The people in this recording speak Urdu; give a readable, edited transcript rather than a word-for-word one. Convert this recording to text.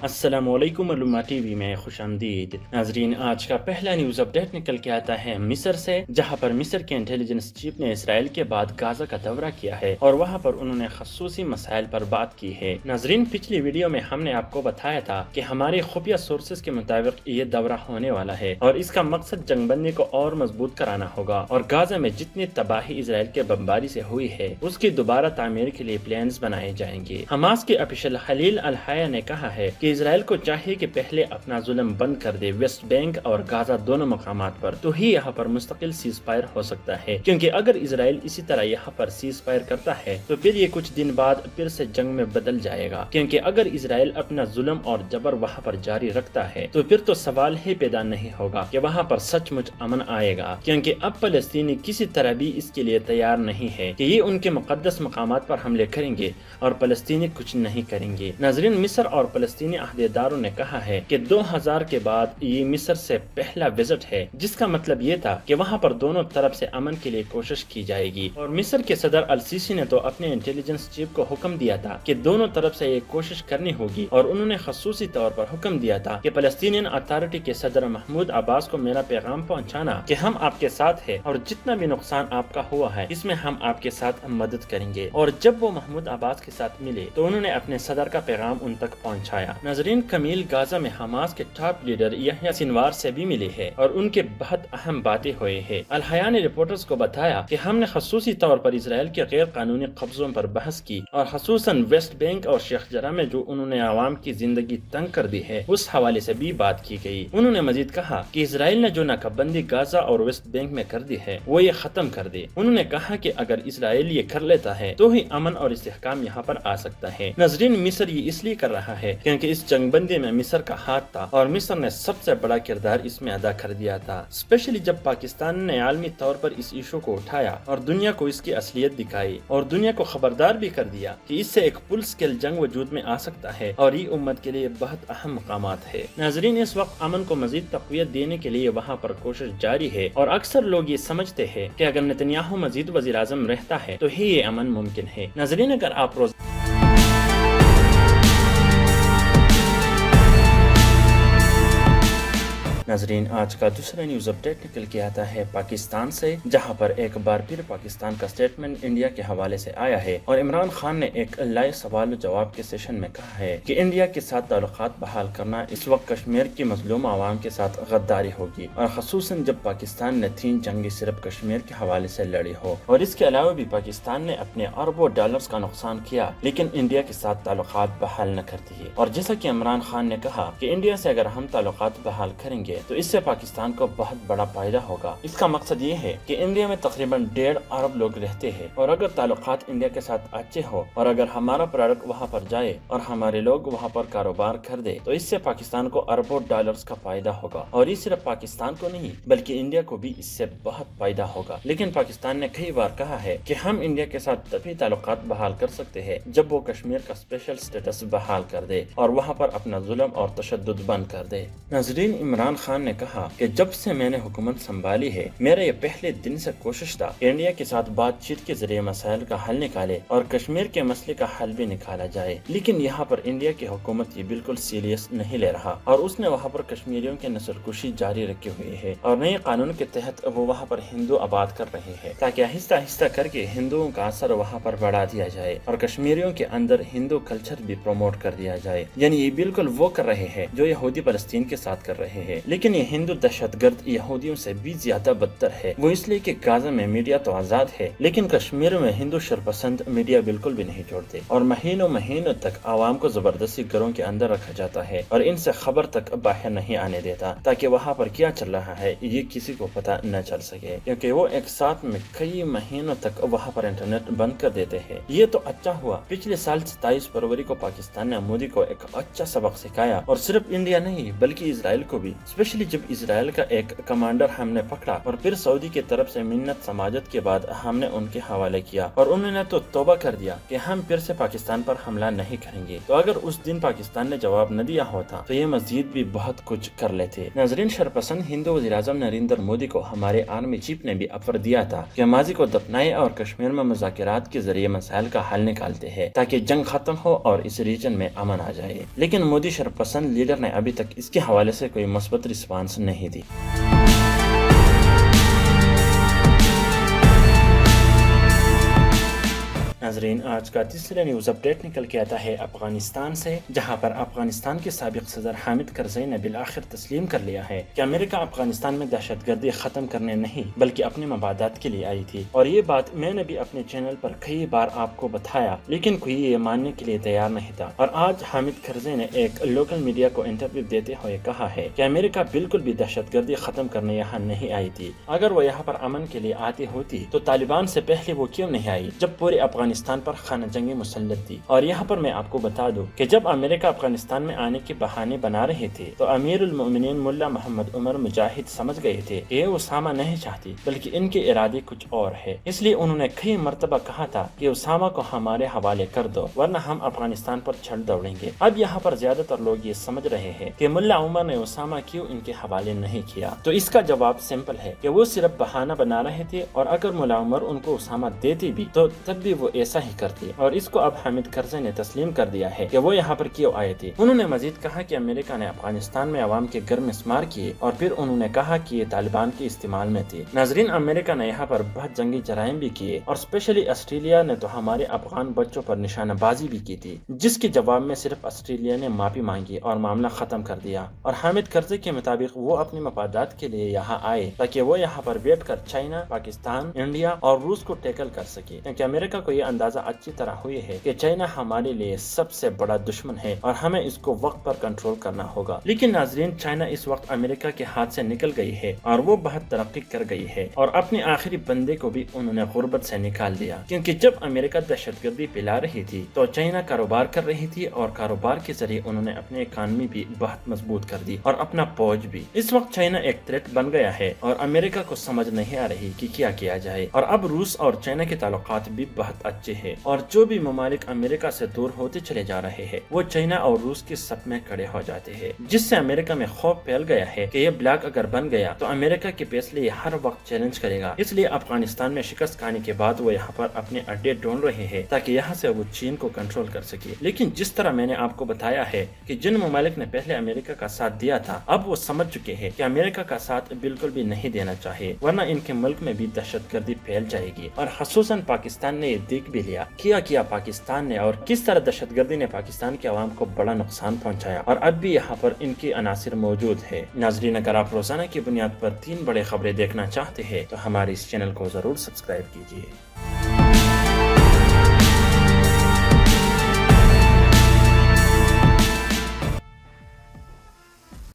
السلام علیکم علومہ ٹی وی میں خوش آمدید ناظرین، آج کا پہلا نیوز اپڈیٹ نکل کے آتا ہے مصر سے، جہاں پر مصر کے انٹیلیجنس چیف نے اسرائیل کے بعد غزہ کا دورہ کیا ہے اور وہاں پر انہوں نے خصوصی مسائل پر بات کی ہے۔ ناظرین، پچھلی ویڈیو میں ہم نے آپ کو بتایا تھا کہ ہمارے خفیہ سورسز کے مطابق یہ دورہ ہونے والا ہے اور اس کا مقصد جنگ بندی کو اور مضبوط کرانا ہوگا اور غزہ میں جتنی تباہی اسرائیل کے بمباری سے ہوئی ہے اس کی دوبارہ تعمیر کے لیے پلانز بنائے جائیں گے۔ حماس کے افیشل خلیل الحیہ نے کہا ہے کہ اسرائیل کو چاہیے کہ پہلے اپنا ظلم بند کر دے ویسٹ بینک اور غزہ دونوں مقامات پر، تو ہی یہاں پر مستقل سیز فائر ہو سکتا ہے، کیونکہ اگر اسرائیل اسی طرح یہاں پر سیز فائر کرتا ہے تو پھر یہ کچھ دن بعد پھر سے جنگ میں بدل جائے گا، کیونکہ اگر اسرائیل اپنا ظلم اور جبر وہاں پر جاری رکھتا ہے تو پھر تو سوال ہی پیدا نہیں ہوگا کہ وہاں پر سچ مچ امن آئے گا، کیونکہ اب فلسطینی کسی طرح بھی اس کے لیے تیار نہیں ہے کہ یہ ان کے مقدس مقامات پر حملے کریں گے اور فلسطینی کچھ نہیں کریں گے۔ ناظرین، مصر اور فلسطینی عہدیداروں نے کہا ہے کہ 2000 کے بعد یہ مصر سے پہلا وزٹ ہے، جس کا مطلب یہ تھا کہ وہاں پر دونوں طرف سے امن کے لیے کوشش کی جائے گی، اور مصر کے صدر السیسی نے تو اپنے انٹیلیجنس چیف کو حکم دیا تھا کہ دونوں طرف سے یہ کوشش کرنی ہوگی، اور انہوں نے خصوصی طور پر حکم دیا تھا کہ فلسطینین اتھارٹی کے صدر محمود عباس کو میرا پیغام پہنچانا کہ ہم آپ کے ساتھ ہیں اور جتنا بھی نقصان آپ کا ہوا ہے اس میں ہم آپ کے ساتھ مدد کریں گے۔ اور جب وہ محمود عباس کے ساتھ ملے تو انہوں نے اپنے صدر کا پیغام ان تک پہنچایا۔ ناظرین، کمیل غزہ میں حماس کے ٹاپ لیڈر یحییٰ سنوار سے بھی ملے ہیں اور ان کے بہت اہم باتیں ہوئے ہیں۔ الحیہ نے رپورٹرز کو بتایا کہ ہم نے خصوصی طور پر اسرائیل کے غیر قانونی قبضوں پر بحث کی اور خصوصاً ویسٹ بینک اور شیخ جرہ میں جو انہوں نے عوام کی زندگی تنگ کر دی ہے اس حوالے سے بھی بات کی گئی۔ انہوں نے مزید کہا کہ اسرائیل نے جو ناکہ بندی غزہ اور ویسٹ بینک میں کر دی ہے وہ یہ ختم کر دے۔ انہوں نے کہا کہ اگر اسرائیل یہ کر لیتا ہے تو ہی امن اور استحکام یہاں پر آ سکتا ہے۔ ناظرین، مصر یہ اس لیے کر رہا ہے کیونکہ اس جنگ بندی میں مصر کا ہاتھ تھا اور مصر نے سب سے بڑا کردار اس میں ادا کر دیا تھا، اسپیشلی جب پاکستان نے عالمی طور پر اس ایشو کو اٹھایا اور دنیا کو اس کی اصلیت دکھائی اور دنیا کو خبردار بھی کر دیا کہ اس سے ایک فل سکیل جنگ وجود میں آ سکتا ہے اور یہ امت کے لیے بہت اہم مقامات ہے۔ ناظرین، اس وقت امن کو مزید تقویت دینے کے لیے وہاں پر کوشش جاری ہے اور اکثر لوگ یہ سمجھتے ہیں کہ اگر نتنیاہو مزید وزیر اعظم رہتا ہے تو ہی یہ امن ممکن ہے۔ ناظرین، اگر آپ ناظرین، آج کا دوسرا نیوز اپڈیٹ نکل کے آتا ہے پاکستان سے، جہاں پر ایک بار پھر پاکستان کا سٹیٹمنٹ انڈیا کے حوالے سے آیا ہے اور عمران خان نے ایک لائیو سوال و جواب کے سیشن میں کہا ہے کہ انڈیا کے ساتھ تعلقات بحال کرنا اس وقت کشمیر کی مظلوم عوام کے ساتھ غداری ہوگی، اور خصوصاً جب پاکستان نے 3 جنگیں صرف کشمیر کے حوالے سے لڑی ہو، اور اس کے علاوہ بھی پاکستان نے اپنے اربوں ڈالرز کا نقصان کیا لیکن انڈیا کے ساتھ تعلقات بحال نہ کرتی ہے۔ اور جیسا کہ عمران خان نے کہا کہ انڈیا سے اگر ہم تعلقات بحال کریں گے تو اس سے پاکستان کو بہت بڑا فائدہ ہوگا۔ اس کا مقصد یہ ہے کہ انڈیا میں تقریباً 1.5 ارب لوگ رہتے ہیں، اور اگر تعلقات انڈیا کے ساتھ اچھے ہو اور اگر ہمارا پروڈکٹ وہاں پر جائے اور ہمارے لوگ وہاں پر کاروبار کر دے تو اس سے پاکستان کو اربوں ڈالرز کا فائدہ ہوگا، اور یہ صرف پاکستان کو نہیں بلکہ انڈیا کو بھی اس سے بہت فائدہ ہوگا۔ لیکن پاکستان نے کئی بار کہا ہے کہ ہم انڈیا کے ساتھ تبھی تعلقات بحال کر سکتے ہیں جب وہ کشمیر کا اسپیشل سٹیٹس بحال کر دے اور وہاں پر اپنا ظلم اور تشدد بند کر دے۔ ناظرین، عمران خان نے کہا کہ جب سے میں نے حکومت سنبھالی ہے میرا یہ پہلے دن سے کوشش تھا کہ انڈیا کے ساتھ بات چیت کے ذریعے مسائل کا حل نکالے اور کشمیر کے مسئلے کا حل بھی نکالا جائے، لیکن یہاں پر انڈیا کی حکومت یہ بالکل سیریس نہیں لے رہا اور اس نے وہاں پر کشمیریوں کی نسل کشی جاری رکھی ہوئی ہے، اور نئے قانون کے تحت وہ وہاں پر ہندو آباد کر رہے ہیں تاکہ آہستہ آہستہ کر کے ہندوؤں کا اثر وہاں پر بڑھا دیا جائے اور کشمیریوں کے اندر ہندو کلچر بھی پروموٹ کر دیا جائے۔ یعنی یہ بالکل وہ کر رہے ہیں جو یہودی فلسطین کے ساتھ کر رہے ہیں، لیکن یہ ہندو دہشت گرد یہودیوں سے بھی زیادہ بدتر ہے۔ وہ اس لیے کہ غزہ میں میڈیا تو آزاد ہے لیکن کشمیر میں ہندو شرپسند میڈیا بالکل بھی نہیں چھوڑتے، اور مہینوں تک عوام کو زبردستی گھروں کے اندر رکھا جاتا ہے اور ان سے خبر تک باہر نہیں آنے دیتا تاکہ وہاں پر کیا چل رہا ہے یہ کسی کو پتہ نہ چل سکے، کیونکہ وہ ایک ساتھ میں کئی مہینوں تک وہاں پر انٹرنیٹ بند کر دیتے ہیں۔ یہ تو اچھا ہوا پچھلے سال 27 فروری کو پاکستان نے مودی کو ایک اچھا سبق سکھایا، اور صرف انڈیا نہیں بلکہ اسرائیل کو بھی، اسپیشلی اسپیشلی جب اسرائیل کا ایک کمانڈر ہم نے پکڑا اور پھر سعودی کی طرف سے منت سماجت کے بعد ہم نے ان کے حوالے کیا اور انہوں نے تو توبہ کر دیا کہ ہم پھر سے پاکستان پر حملہ نہیں کریں گے. تو اگر اس دن پاکستان نے جواب نہ دیا ہوتا تو یہ مزید بھی بہت کچھ کر لیتے. ناظرین، شرپسند ہندو وزیر اعظم نریندر مودی کو ہمارے آرمی چیف نے بھی افر دیا تھا کہ ماضی کو دفنائے اور کشمیر میں مذاکرات کے ذریعے مسائل کا حل نکالتے ہیں تاکہ جنگ ختم ہو اور اس ریجن میں امن آ جائے. لیکن مودی شرپسند لیڈر نے ابھی تک اس کے حوالے سے کوئی مثبت رسپانس نہیں دی. ناظرین، آج کا تیسرا نیوز اپڈیٹ نکل کے آتا ہے افغانستان سے، جہاں پر افغانستان کے سابق صدر حامد کرزئی نے بالآخر تسلیم کر لیا ہے کہ امریکہ افغانستان میں دہشت گردی ختم کرنے نہیں بلکہ اپنے مفادات کے لیے آئی تھی. اور یہ بات میں نے بھی اپنے چینل پر کئی بار آپ کو بتایا، لیکن کوئی یہ ماننے کے لیے تیار نہیں تھا. اور آج حامد کرزئی نے ایک لوکل میڈیا کو انٹرویو دیتے ہوئے کہا ہے کہ امریکہ بالکل بھی دہشت گردی ختم کرنے یہاں نہیں آئی تھی. اگر وہ یہاں پر امن کے لیے آتی ہوتی تو طالبان سے پہلے وہ کیوں نہیں آئی جب پورے افغانستان پر خانہ جنگی مسلط تھی. اور یہاں پر میں آپ کو بتا دوں کہ جب امریکہ افغانستان میں آنے کے بہانے بنا رہے تھے تو امیر المؤمنین ملا محمد عمر مجاہد سمجھ گئے تھے کہ یہ اسامہ نہیں چاہتی بلکہ ان کے ارادے کچھ اور ہے. اس لیے انہوں نے کئی مرتبہ کہا تھا کہ اسامہ کو ہمارے حوالے کر دو ورنہ ہم افغانستان پر چھڑ دوڑیں گے. اب یہاں پر زیادہ تر لوگ یہ سمجھ رہے ہیں کہ ملا عمر نے اسامہ کیوں ان کے حوالے نہیں کیا. تو اس کا جواب سمپل ہے کہ وہ صرف بہانہ بنا رہے تھے، اور اگر ملا عمر ان کو اسامہ دیتی بھی تو تب بھی وہ ایسا ہی کرتی. اور اس کو اب حامد کرزئی نے تسلیم کر دیا ہے کہ وہ یہاں پر کیوں آئے تھے. انہوں نے مزید کہا کہ امریکہ نے افغانستان میں عوام کے گھر مسمار کیے اور پھر انہوں نے کہا کہ یہ طالبان کے استعمال میں تھی. ناظرین، امریکہ نے یہاں پر بہت جنگی جرائم بھی کیے اور اسپیشلی آسٹریلیا نے تو ہمارے افغان بچوں پر نشانہ بازی بھی کی تھی، جس کے جواب میں صرف آسٹریلیا نے معافی مانگی اور معاملہ ختم کر دیا. اور حامد کرزئی کے مطابق وہ اپنے مفادات کے لیے یہاں آئے تاکہ وہ یہاں پر بیٹھ کر چائنا، پاکستان، انڈیا اور روس کو ٹیکل کر سکے، کیونکہ امریکہ کو یہ اندازہ اچھی طرح ہوئی ہے کہ چائنا ہمارے لیے سب سے بڑا دشمن ہے اور ہمیں اس کو وقت پر کنٹرول کرنا ہوگا. لیکن ناظرین، چائنا اس وقت امریکہ کے ہاتھ سے نکل گئی ہے اور وہ بہت ترقی کر گئی ہے، اور اپنے آخری بندے کو بھی انہوں نے غربت سے نکال دیا. کیونکہ جب امریکہ دہشت گردی پھیلا رہی تھی تو چائنا کاروبار کر رہی تھی، اور کاروبار کے ذریعے انہوں نے اپنی اکانومی بھی بہت مضبوط کر دی اور اپنا فوج بھی. اس وقت چائنا ایک تھریٹ بن گیا ہے اور امریکہ کو سمجھ نہیں آ رہی کہ کیا کیا جائے. اور اب روس اور چائنا کے تعلقات بھی بہت اچھے ہیں، اور جو بھی ممالک امریکہ سے دور ہوتے چلے جا رہے ہیں وہ چائنا اور روس کے صف میں کھڑے ہو جاتے ہیں، جس سے امریکہ میں خوف پھیل گیا ہے کہ یہ بلاک اگر بن گیا تو امریکہ کے فیصلے ہر وقت چیلنج کرے گا. اس لیے افغانستان میں شکست کھانے کے بعد وہ یہاں پر اپنے اڈے ڈھونڈ رہے ہیں تاکہ یہاں سے وہ چین کو کنٹرول کر سکے. لیکن جس طرح میں نے آپ کو بتایا ہے کہ جن ممالک نے پہلے امریکہ کا ساتھ دیا تھا اب وہ سمجھ چکے ہیں کہ امریکہ کا ساتھ بالکل بھی نہیں دینا چاہیے، ورنہ ان کے ملک میں بھی دہشت گردی پھیل جائے گی. اور خصوصاً پاکستان نے یہ دیکھ بھی لیا کیا پاکستان نے اور کس طرح دہشت گردی نے پاکستان کے عوام کو بڑا نقصان پہنچایا، اور اب بھی یہاں پر ان کے عناصر موجود ہے. ناظرین، اگر آپ روزانہ کی بنیاد پر 3 بڑے خبریں دیکھنا چاہتے ہیں تو ہمارے اس چینل کو ضرور سبسکرائب کیجیے.